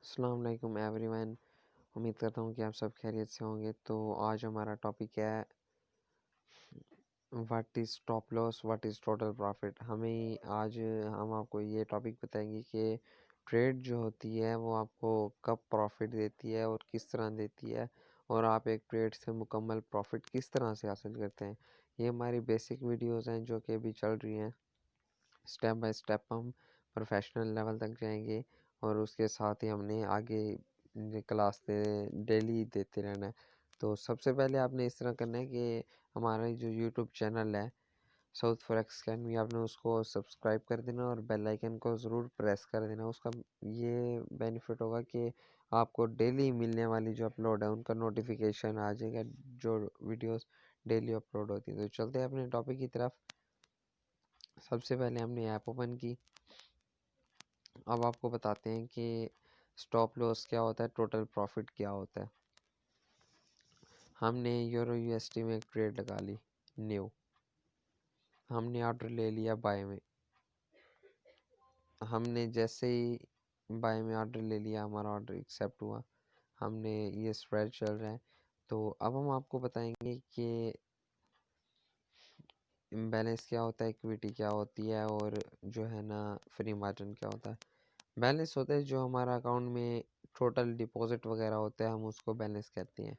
अस्सलाम वालेकुम एवरीवन। उम्मीद करता हूँ कि आप सब खैरियत से होंगे। तो आज हमारा टॉपिक है what is stop loss, what is total profit. आज हम आपको ये टॉपिक बताएंगे कि ट्रेड जो होती है वो आपको कब प्रॉफिट देती है और किस तरह देती है, और आप एक ट्रेड से मुकम्मल प्रॉफिट किस तरह से हासिल करते हैं। ये हमारी बेसिक वीडियोस हैं जो कि अभी चल रही हैं। स्टेप बाय स्टेप हम प्रोफेशनल लेवल तक जाएंगे और उसके साथ ही हमने आगे क्लास डेली देते रहना है। तो सबसे पहले आपने इस तरह करना है कि हमारा जो यूट्यूब चैनल है साउथ फॉरेक्स अकेडमी, आपने उसको सब्सक्राइब कर देना और बेल आइकन को ज़रूर प्रेस कर देना। उसका ये बेनिफिट होगा कि आपको डेली मिलने वाली जो अपलोड है उनका नोटिफिकेशन आ जाएगा, जो वीडियोस डेली अपलोड होती हैं। तो चलते हैं अपने टॉपिक की तरफ। सबसे पहले हमने ऐप ओपन की। अब आपको बताते हैं कि स्टॉप लॉस क्या होता है, टोटल प्रॉफिट क्या होता है। हमने यूरो यूएसडी में एक ट्रेड लगा ली न्यू, हमने ऑर्डर ले लिया बाय में। हमने जैसे ही बाय में ऑर्डर ले लिया, हमारा ऑर्डर एक्सेप्ट हुआ, हमने ये स्प्रेड चल रहा है। तो अब हम आपको बताएंगे कि बैलेंस क्या होता है, इक्विटी क्या होती है, और जो है ना फ्री मार्जिन क्या होता है। बैलेंस होता है जो हमारा अकाउंट में टोटल डिपॉजिट वगैरह होता है, हम उसको बैलेंस कहते हैं।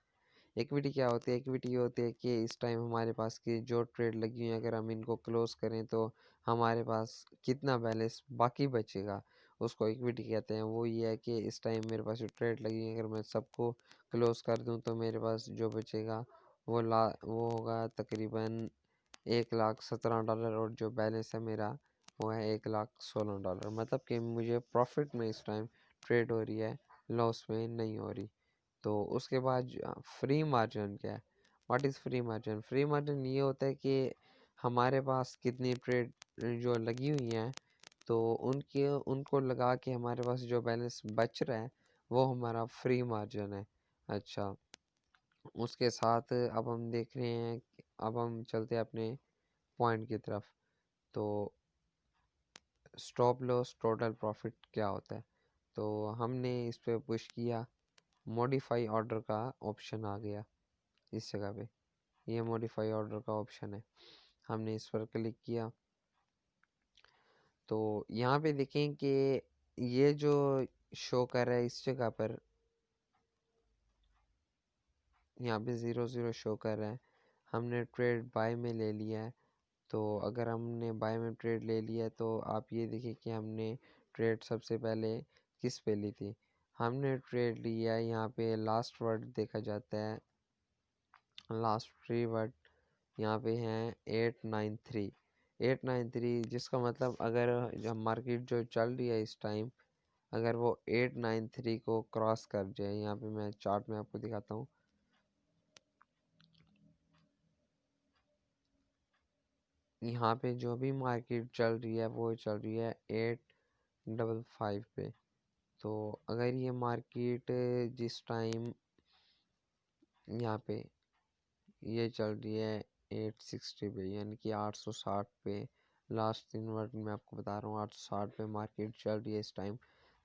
इक्विटी क्या होती है, इक्विटी ये होती है कि इस टाइम हमारे पास की जो ट्रेड लगी हुई है, अगर हम इनको क्लोज करें तो हमारे पास कितना बैलेंस बाकी बचेगा, उसको इक्विटी कहते हैं। वो ये है कि इस टाइम मेरे पास जो ट्रेड लगी है, अगर मैं सबको क्लोज कर दूं तो मेरे पास जो बचेगा वो होगा तकरीबन $1,17, और जो बैलेंस है मेरा वो है $1,16। मतलब कि मुझे प्रॉफिट में इस टाइम ट्रेड हो रही है, लॉस में नहीं हो रही। तो उसके बाद फ्री मार्जिन क्या है, what is free margin. Free margin ये होता है कि हमारे पास कितनी ट्रेड जो लगी हुई हैं, तो उनको लगा के हमारे पास जो बैलेंस बच रहा है वो हमारा फ्री मार्जिन है। अच्छा, उसके साथ अब हम देख रहे हैं अब हम चलते हैं अपने पॉइंट की तरफ। तो स्टॉप लॉस टोटल प्रॉफिट क्या होता है। तो हमने इस पे पुश किया, मॉडिफाई ऑर्डर का ऑप्शन आ गया इस जगह पे। ये मॉडिफाई ऑर्डर का ऑप्शन है, हमने इस पर क्लिक किया। तो यहाँ पे देखें कि ये जो शो कर रहा है इस जगह पर, यहाँ पे 0 0 शो कर रहा है। हमने ट्रेड बाय में ले लिया है। तो अगर हमने बाय में ट्रेड ले लिया है तो आप ये देखिए कि हमने ट्रेड सबसे पहले किस पे ली थी। हमने ट्रेड लिया है, यहाँ पे लास्ट वर्ड देखा जाता है, लास्ट 3 वर्ड यहाँ पे हैं 893 893, जिसका मतलब अगर जब मार्केट जो चल रही है इस टाइम, अगर वो 893 को क्रॉस कर जाए, यहाँ पे मैं चार्ट में आपको दिखाता हूँ। यहाँ पे जो भी मार्केट चल रही है वो चल रही है 855 पे। तो अगर ये मार्केट जिस टाइम यहाँ पे ये चल रही है 860 पे, यानी कि 860 पे, लास्ट 3 वर्ड में आपको बता रहा हूँ 860 पे मार्केट चल रही है इस टाइम।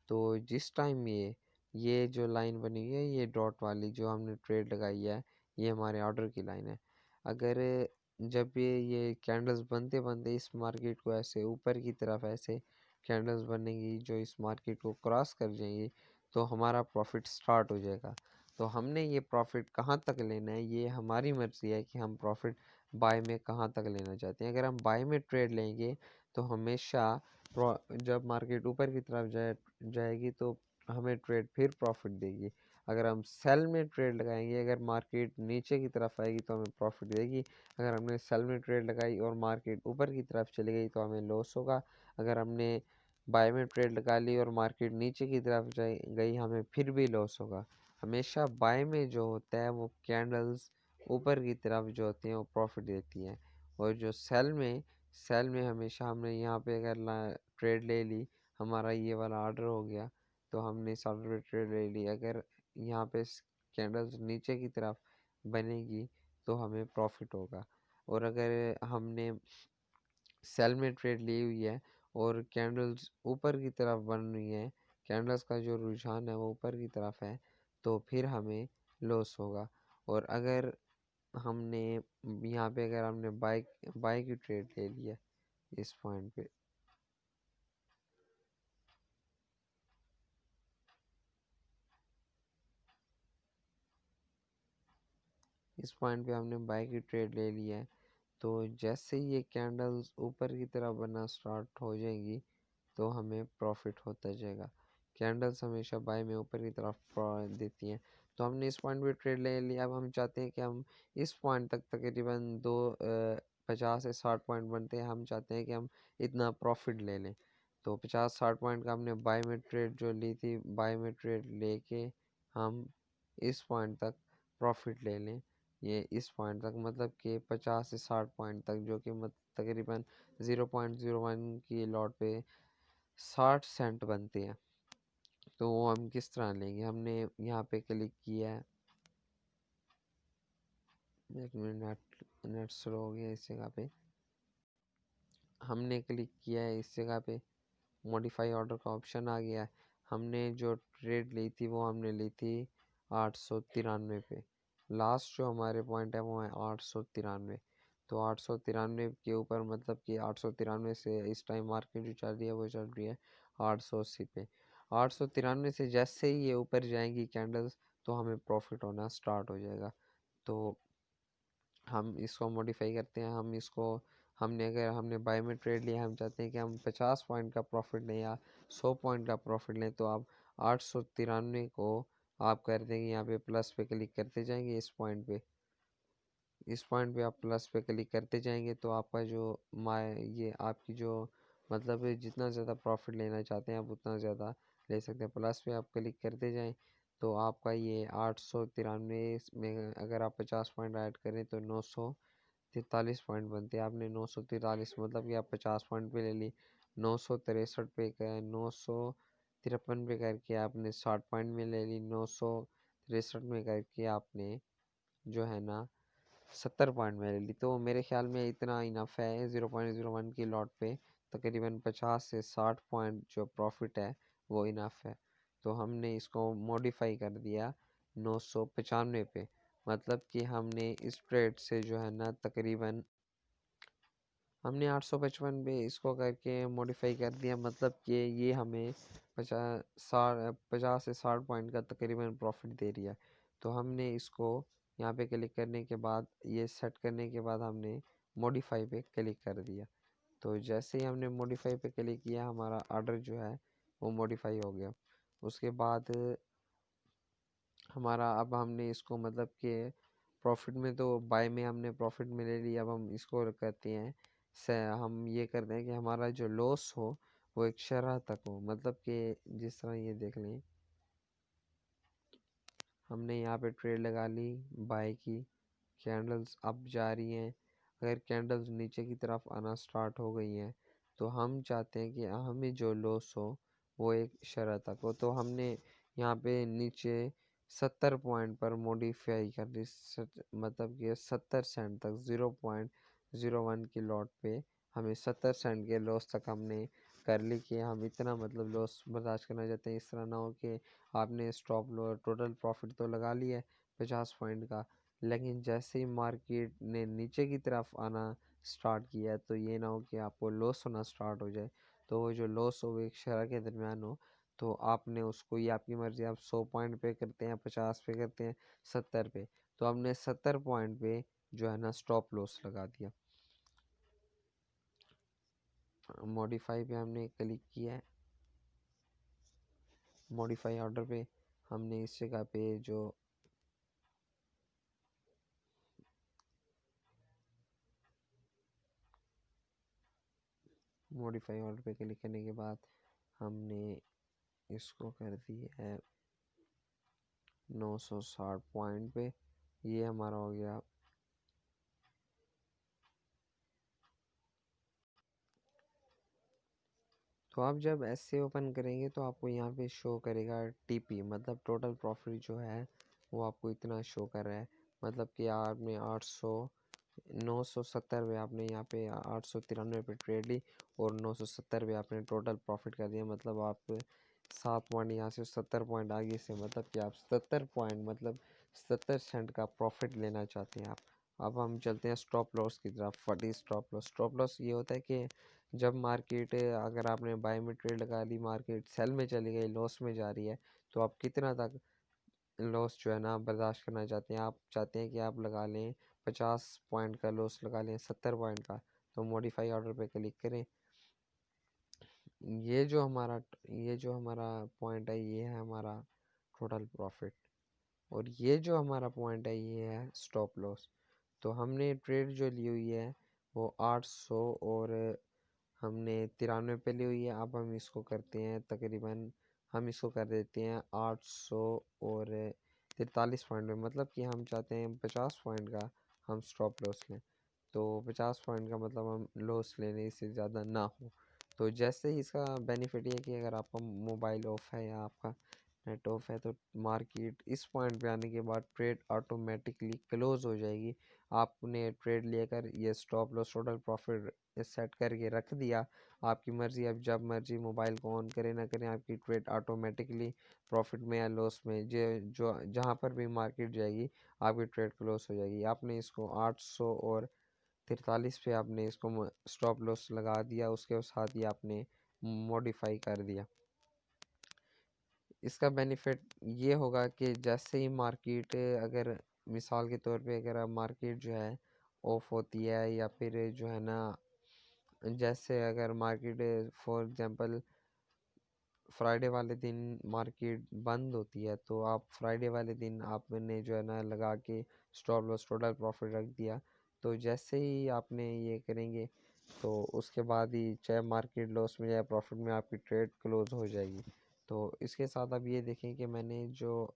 तो जिस टाइम ये जो लाइन बनी हुई है, ये डॉट वाली जो हमने ट्रेड लगाई है, ये हमारे ऑर्डर की लाइन है। अगर जब ये कैंडल्स बनते बनते इस मार्केट को ऐसे ऊपर की तरफ ऐसे कैंडल्स बनेगी जो इस मार्केट को क्रॉस कर जाएंगी, तो हमारा प्रॉफिट स्टार्ट हो जाएगा। तो हमने ये प्रॉफिट कहाँ तक लेना है, ये हमारी मर्ज़ी है कि हम प्रॉफिट बाय में कहाँ तक लेना चाहते हैं। अगर हम बाय में ट्रेड लेंगे तो हमेशा जब मार्केट ऊपर की तरफ जाएगी तो हमें ट्रेड फिर प्रॉफिट देगी। अगर हम सेल में ट्रेड लगाएंगे, अगर मार्केट नीचे की तरफ आएगी तो हमें प्रॉफिट देगी। अगर हमने सेल में ट्रेड लगाई और मार्केट ऊपर की तरफ चली गई तो हमें लॉस होगा। अगर हमने बाय में ट्रेड लगा ली और मार्केट नीचे की तरफ गई, हमें फिर भी लॉस होगा। हमेशा बाय में जो होता है वो कैंडल्स ऊपर की तरफ जो होती हैं वो प्रॉफिट देती हैं, और जो सेल में हमेशा हमने यहाँ पे अगर ट्रेड ले ली, हमारा ये वाला ऑर्डर हो गया, तो हमने इस ऑर्डर पे ट्रेड ले ली। अगर यहाँ पे कैंडल्स नीचे की तरफ बनेगी तो हमें प्रॉफिट होगा। और अगर हमने सेल में ट्रेड ली हुई है और कैंडल्स ऊपर की तरफ बन रही हैं, कैंडल्स का जो रुझान है वो ऊपर की तरफ है तो फिर हमें लॉस होगा। और अगर हमने यहाँ पे अगर हमने बाय की ट्रेड ले लिया इस पॉइंट पे, हमने बाय की ट्रेड ले लिया है, तो जैसे ही ये कैंडल्स ऊपर की तरफ बनना स्टार्ट हो जाएंगी तो हमें प्रॉफिट होता जाएगा। कैंडल्स हमेशा बाय में ऊपर की तरफ देती हैं। तो हमने इस पॉइंट पे ट्रेड ले लिया। अब हम चाहते हैं कि हम इस पॉइंट तक तकरीबन 50 से 60 पॉइंट बनते हैं, हम चाहते हैं कि हम इतना प्रॉफिट ले लें। तो 50-60 पॉइंट का हमने बाय में ट्रेड जो ली थी, बाय में ट्रेड लेके हम इस पॉइंट तक प्रॉफिट ले लें। ये इस पॉइंट तक मतलब कि 50 से 60 पॉइंट तक, जो कि तकरीबन 0.01 की लॉट पे 60 सेंट बनते हैं। तो वो हम किस तरह लेंगे? हमने यहाँ पे क्लिक किया है, एक मिनट नेट स्लो हो गया इस जगह पे। हमने क्लिक किया है इस जगह पे, मॉडिफाई ऑर्डर का ऑप्शन आ गया है। हमने जो ट्रेड ली थी वो हमने ली थी 893 पे। लास्ट जो हमारे पॉइंट है वो है 893। तो 893 के ऊपर मतलब कि 893 से इस टाइम मार्केट जो चल रही है वो चल रही है 880 पे। 893 से जैसे ही ये ऊपर जाएंगी कैंडल्स तो हमें प्रॉफिट होना स्टार्ट हो जाएगा। तो हम इसको मॉडिफाई करते हैं। हमने बाय में ट्रेड लिया, हम चाहते हैं कि हम 50 पॉइंट का प्रॉफिट लें या 100 पॉइंट का प्रॉफिट लें। तो आप 893 को आप कर देंगे यहाँ पे प्लस पे क्लिक करते जाएंगे। इस पॉइंट पे आप प्लस पे क्लिक करते जाएंगे तो आपका जो ये आपकी जो मतलब जितना ज़्यादा प्रॉफिट लेना चाहते हैं आप उतना ज़्यादा ले सकते हैं। प्लस पे आप क्लिक करते जाएं तो आपका ये 893 में अगर आप 50 पॉइंट ऐड करें तो 943 पॉइंट बनते हैं। आपने 943 मतलब कि आप 50 पॉइंट पे ले ली, 963 पे 953 पे करके आपने 60 पॉइंट में ले ली, 963 में करके आपने जो है ना 70 पॉइंट में ले ली। तो मेरे ख्याल में इतना इनफ है। 0.01 की लॉट पे तकरीबन 50 से 60 पॉइंट जो प्रॉफिट है वो इनफ है। तो हमने इसको मॉडिफाई कर दिया 995 पे, मतलब कि हमने इस ट्रेड से जो है ना तकरीबन हमने 855 पे इसको करके मॉडिफाई कर दिया, मतलब कि ये हमें 50 से 60 पॉइंट का तकरीबन प्रॉफिट दे रही है। तो हमने इसको यहाँ पे क्लिक करने के बाद, ये सेट करने के बाद हमने मॉडिफाई पे क्लिक कर दिया। तो जैसे ही हमने मॉडिफाई पे क्लिक किया हमारा ऑर्डर जो है वो मॉडिफाई हो गया। उसके बाद हमारा अब हमने इसको मतलब कि प्रॉफिट में, तो बाय में हमने प्रॉफिट में ले लिया। अब हम इसको करते हैं से हम ये करते हैं कि हमारा जो लॉस हो वो एक शरह तक हो, मतलब कि जिस तरह ये देख लें हमने यहाँ पे ट्रेड लगा ली बाय की, कैंडल्स अप जा रही हैं। अगर कैंडल्स नीचे की तरफ आना स्टार्ट हो गई हैं तो हम चाहते हैं कि हमें जो लॉस हो वो एक शरह तक हो। तो हमने यहाँ पे नीचे 70 पॉइंट पर मॉडिफाई कर दी, मतलब कि 70 सेंट तक, 0.01 की लॉट पे हमें 70 सेंट के लॉस तक हमने कर ली कि हम इतना मतलब लॉस बर्दाश्त करना चाहते हैं। इस तरह ना हो कि आपने स्टॉप लो टोटल प्रॉफिट तो लगा लिया है 50 पॉइंट का, लेकिन जैसे ही मार्केट ने नीचे की तरफ आना स्टार्ट किया तो ये ना हो कि आपको लॉस होना स्टार्ट हो जाए। तो वो जो लॉस हो वो एक शरह के दरमियान हो। तो आपने उसको, ये आपकी मर्ज़ी, आप 100 पॉइंट पे करते हैं, 50 पे करते हैं, 70 पे। तो हमने 70 पॉइंट पे जो है ना स्टॉप लॉस लगा दिया। मॉडिफाई पे हमने क्लिक किया है, मॉडिफाई ऑर्डर पे हमने इस जगह पे जो मॉडिफाई ऑर्डर पे क्लिक करने के बाद हमने इसको कर दी है 960 पॉइंट पे। ये हमारा हो गया। तो आप जब ऐसे ओपन करेंगे तो आपको यहाँ पे शो करेगा टीपी, मतलब टोटल प्रॉफिट जो है वो आपको इतना शो कर रहा है। मतलब कि आपने 970 पे आपने यहाँ पे 893 पे ट्रेड ली और 970 पे आपने टोटल प्रॉफिट कर दिया। मतलब आप 7 पॉइंट यहाँ से 70 पॉइंट आगे से, मतलब कि आप 70 पॉइंट मतलब 70 सेंट का प्रॉफिट लेना चाहते हैं आप। अब हम चलते हैं स्टॉप लॉस की तरफ। What is stop loss? Stop loss ये होता है कि जब मार्केट, अगर आपने बाय में ट्रेड लगा ली, मार्केट सेल में चली गई, लॉस में जा रही है, तो आप कितना तक लॉस जो है ना बर्दाश्त करना चाहते हैं? आप चाहते हैं कि आप लगा लें 50 पॉइंट का लॉस लगा लें, 70 पॉइंट का, तो मॉडिफाई ऑर्डर पे क्लिक करें। ये जो हमारा पॉइंट है, ये है हमारा टोटल प्रॉफिट, और ये जो हमारा पॉइंट है, ये है स्टॉप लॉस। तो हमने ट्रेड जो ली हुई है वो 800 और हमने 93 पे ली हुई है। अब हम इसको करते हैं तकरीबन, हम इसको कर देते हैं 800 और 43 पॉइंट में, मतलब कि हम चाहते हैं 50 पॉइंट का हम स्टॉप लॉस लें। तो 50 पॉइंट का मतलब हम लॉस लेने से ज़्यादा ना हो। तो जैसे ही इसका बेनिफिट ये है कि अगर आपका मोबाइल ऑफ है या आपका नेट ऑफ है, तो मार्केट इस पॉइंट पे आने के बाद ट्रेड ऑटोमेटिकली क्लोज हो जाएगी। आपने ट्रेड लेकर ये stop loss total profit set करके रख दिया, आपकी मर्ज़ी, अब जब मर्ज़ी मोबाइल को ऑन करें ना करें, आपकी ट्रेड ऑटोमेटिकली प्रॉफिट में या लॉस में, जो जहाँ पर भी मार्केट जाएगी आपकी ट्रेड क्लोज हो जाएगी। आपने इसको 800 और 43 पे आपने इसको स्टॉप लॉस लगा दिया, उसके साथ ही आपने मॉडिफाई कर दिया। इसका बेनिफिट ये होगा कि जैसे ही मार्केट, अगर मिसाल के तौर पे अगर मार्केट जो है ऑफ होती है, या फिर जो है ना, जैसे अगर मार्केट फॉर एग्जांपल फ्राइडे वाले दिन मार्केट बंद होती है, तो आप फ्राइडे वाले दिन आपने जो है ना लगा के स्टॉप लॉस टोटल प्रॉफिट रख दिया, तो जैसे ही आपने ये करेंगे, तो उसके बाद ही चाहे मार्केट लॉस में या प्रॉफिट में, आपकी ट्रेड क्लोज हो जाएगी। तो इसके साथ अब ये देखें कि मैंने जो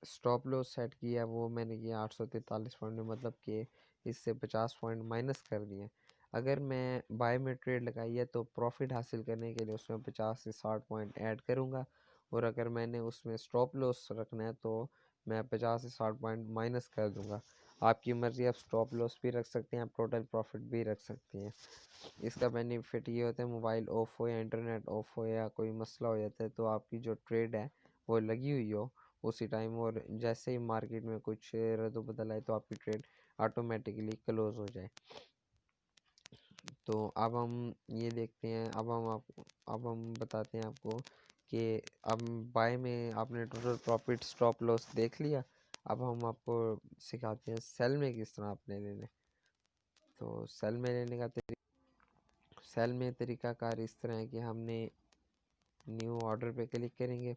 स्टॉप लॉस सेट किया वो मैंने किया 843 पॉइंट में, मतलब कि इससे 50 पॉइंट माइनस कर दिए। अगर मैं बाय में ट्रेड लगाई है तो प्रॉफिट हासिल करने के लिए उसमें 50 से 60 पॉइंट ऐड करूंगा, और अगर मैंने उसमें स्टॉप लॉस रखना है तो मैं 50 से 60 पॉइंट माइनस कर दूंगा। आपकी मर्ज़ी, आप स्टॉप लॉस भी रख सकते हैं, आप टोटल प्रॉफिट भी रख सकते हैं। इसका बेनिफिट ये होता है, मोबाइल ऑफ हो या इंटरनेट ऑफ हो या कोई मसला हो जाता है, तो आपकी जो ट्रेड है वो लगी हुई हो उसी टाइम, और जैसे ही मार्केट में कुछ रद्द-बदल आए तो आपकी ट्रेड ऑटोमेटिकली क्लोज हो जाए। तो अब हम ये देखते हैं, अब हम बताते हैं आपको कि अब बाय में आपने टोटल प्रॉफिट स्टॉप लॉस देख लिया। अब हम आपको सिखाते हैं सेल में किस तरह आपने लेने। तो सेल में लेने का सेल में तरीकाकार इस तरह है कि हमने न्यू ऑर्डर पे क्लिक करेंगे।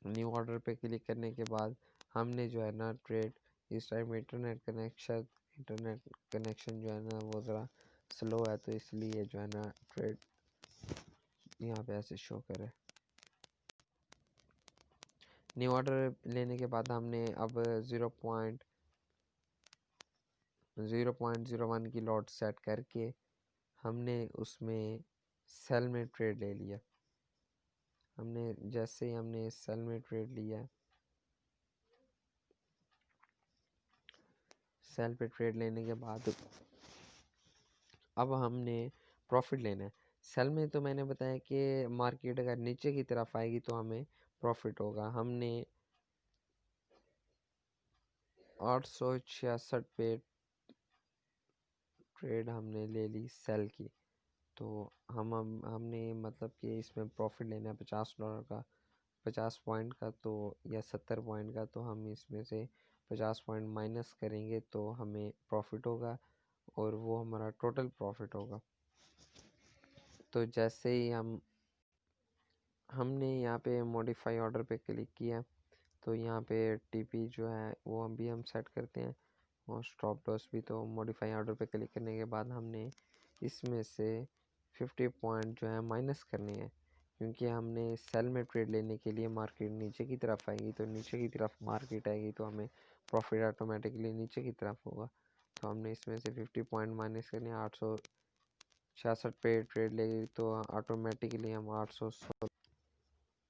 न्यू ऑर्डर पे क्लिक करने के बाद हमने जो है ना ट्रेड, इस टाइम इंटरनेट कनेक्शन जो है ना वो ज़रा स्लो है, तो इसलिए जो है ना ट्रेड यहाँ पे ऐसे शो करे। न्यू ऑर्डर लेने के बाद हमने अब 0.01 की लॉट सेट करके हमने उसमें सेल में ट्रेड ले लिया। जैसे ही हमने सेल में ट्रेड लिया, सेल पे ट्रेड लेने के बाद अब हमने प्रॉफिट लेना है। सेल में तो मैंने बताया कि मार्केट अगर नीचे की तरफ आएगी तो हमें प्रॉफिट होगा। हमने 866 पे ट्रेड हमने ले ली सेल की, तो हमने मतलब कि इसमें प्रॉफिट लेना है $50 का, 50 पॉइंट का, तो या 70 पॉइंट का, तो हम इसमें से 50 पॉइंट माइनस करेंगे तो हमें प्रॉफिट होगा, और वो हमारा टोटल प्रॉफिट होगा। तो जैसे ही हमने यहाँ पे मॉडिफाई ऑर्डर पे क्लिक किया, तो यहाँ पे टीपी जो है वो हम सेट करते हैं, और स्टॉप लॉस भी। तो मॉडिफाई ऑर्डर पे क्लिक करने के बाद हमने इसमें से 50 पॉइंट जो है माइनस करने हैं, क्योंकि हमने सेल में ट्रेड लेने के लिए मार्केट नीचे की तरफ आएगी, तो नीचे की तरफ मार्केट आएगी तो हमें प्रॉफिट ऑटोमेटिकली नीचे की तरफ होगा। तो हमने इसमें से 50 पॉइंट माइनस करने, 866 पे ट्रेड लेगी, तो ऑटोमेटिकली हम 816,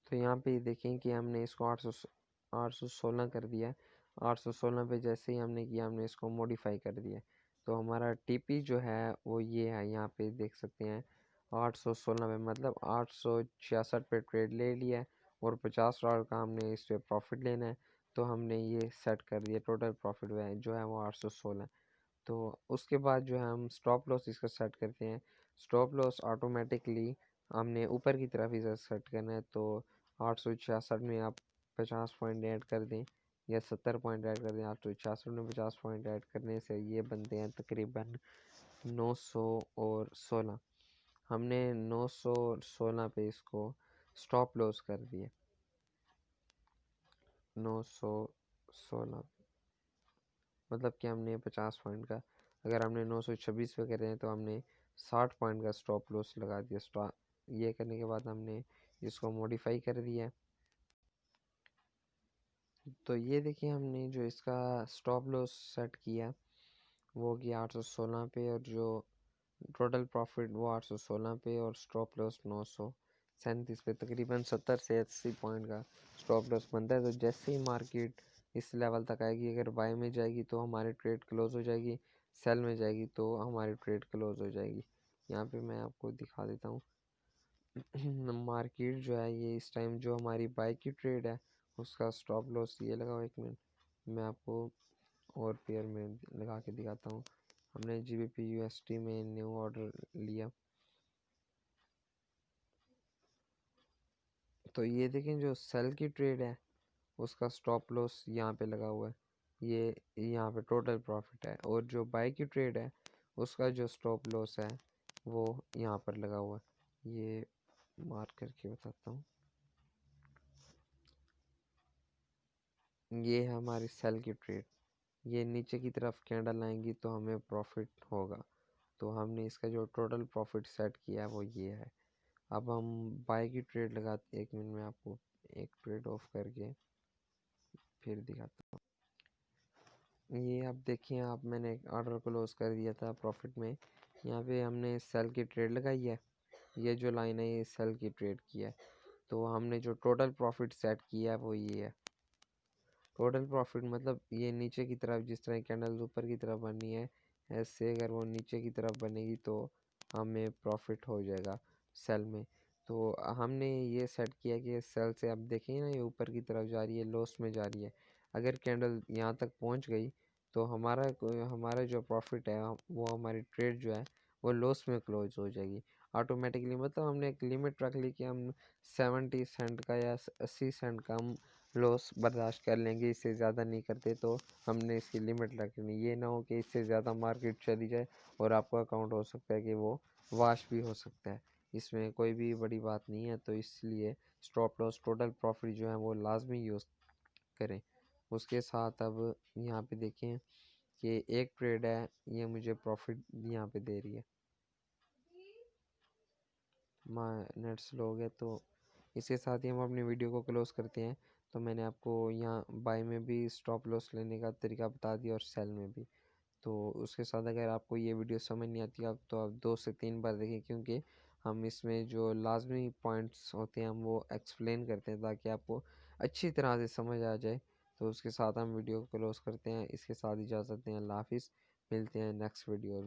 तो यहाँ पे देखें कि हमने इसको 816 कर दिया। 816 पे जैसे ही हमने किया, हमने इसको मॉडिफाई कर दिया, तो हमारा टीपी जो है वो ये है, यहाँ पे देख सकते हैं 816 पे, मतलब 866 पे ट्रेड ले लिया है और $50 का हमने इस पे प्रॉफिट लेना है। तो हमने ये सेट कर दिया, टोटल प्रॉफिट जो है वो 816। तो उसके बाद जो है हम स्टॉप लॉस इसका सेट करते हैं। स्टॉप लॉस ऑटोमेटिकली हमने ऊपर की तरफ इसे सेट करना है। तो 866 में आप 50 पॉइंट ऐड कर दें या 70 पॉइंट ऐड कर दें। 866 में 50 पॉइंट ऐड करने से ये बनते हैं तकरीबन 916। हमने 916 पे इसको स्टॉप लॉस कर दिए। 916 मतलब कि हमने 50 पॉइंट का, अगर हमने 926 पे करें तो हमने 60 पॉइंट का स्टॉप लॉस लगा दिया। ये करने के बाद हमने इसको मॉडिफाई कर दिया। तो ये देखिए हमने जो इसका स्टॉप लॉस सेट किया वो किया 816 पे, और जो टोटल प्रॉफिट वो 816 पे, और स्टॉप लॉस 937 पे। तकरीबन 70 से 80 पॉइंट का स्टॉप लॉस बनता है। तो जैसे ही मार्केट इस लेवल तक आएगी, अगर बाय में जाएगी तो हमारी ट्रेड क्लोज हो जाएगी, सेल में जाएगी तो हमारी ट्रेड क्लोज हो जाएगी। यहाँ पे मैं आपको दिखा देता हूँ। मार्केट जो है ये इस टाइम जो हमारी बाय की ट्रेड है उसका स्टॉप लॉस ये लगा हुआ। एक मिनट मैं आपको और पेयर में लगा के दिखाता हूँ। हमने GBP USD में न्यू ऑर्डर लिया, तो ये देखें जो सेल की ट्रेड है उसका स्टॉप लॉस यहाँ पे लगा हुआ है, ये यहाँ पे टोटल प्रॉफिट है। और जो बाय की ट्रेड है उसका जो स्टॉप लॉस है वो यहाँ पर लगा हुआ है। ये मार्क करके बताता हूँ। ये है हमारी सेल की ट्रेड, ये नीचे की तरफ कैंडल आएंगी तो हमें प्रॉफिट होगा। तो हमने इसका जो टोटल प्रॉफिट सेट किया है वो ये है। अब हम बाय की ट्रेड लगाते, एक मिनट में आपको एक ट्रेड ऑफ करके फिर दिखाता हूँ। ये अब देखिए आप, मैंने एक ऑर्डर क्लोज कर दिया था प्रॉफिट में। यहाँ पे हमने सेल की ट्रेड लगाई है, ये जो लाइन है ये सेल की ट्रेड की है। तो हमने जो टोटल प्रॉफिट सेट किया है वो ये है। टोटल प्रॉफिट मतलब ये नीचे की तरफ जिस तरह कैंडल्स ऊपर की तरफ बननी है, ऐसे अगर वो नीचे की तरफ बनेगी तो हमें प्रॉफिट हो जाएगा सेल में। तो हमने ये सेट किया कि सेल से अब देखिए ना ये ऊपर की तरफ जा रही है, लॉस में जा रही है। अगर कैंडल यहाँ तक पहुँच गई तो हमारा जो प्रॉफिट है वो हमारी ट्रेड जो है वो लॉस में क्लोज हो जाएगी ऑटोमेटिकली। मतलब हमने एक लिमिट रख ली कि हम 70 सेंट का या 80 सेंट का हम लॉस बर्दाश्त कर लेंगे, इससे ज़्यादा नहीं करते। तो हमने इसकी लिमिट रखनी, ये ना हो कि इससे ज़्यादा मार्केट चली जाए और आपका अकाउंट हो सकता है कि वो वाश भी हो सकता है। इसमें कोई भी बड़ी बात नहीं है। तो इसलिए स्टॉप लॉस टोटल प्रॉफिट जो है वो लाजमी यूज़ करें। उसके साथ अब यहाँ पे देखें कि एक ट्रेड है ये मुझे प्रॉफिट यहाँ पे दे रही है। नेट स्लो हो गया, तो इसके साथ ही हम अपनी वीडियो को क्लोज करते हैं। तो मैंने आपको यहाँ बाय में भी स्टॉप लॉस लेने का तरीका बता दिया और सेल में भी। तो उसके साथ अगर आपको ये वीडियो समझ नहीं आती आप तो आप 2 से 3 बार देखें, क्योंकि हम इसमें जो लाजमी पॉइंट्स होते हैं हम वो एक्सप्लेन करते हैं ताकि आपको अच्छी तरह से समझ आ जाए। तो उसके साथ हम वीडियो को क्लोज करते हैं। इसके साथ इजाज़त दें, अल्लाह हाफिज़। मिलते हैं नेक्स्ट वीडियो।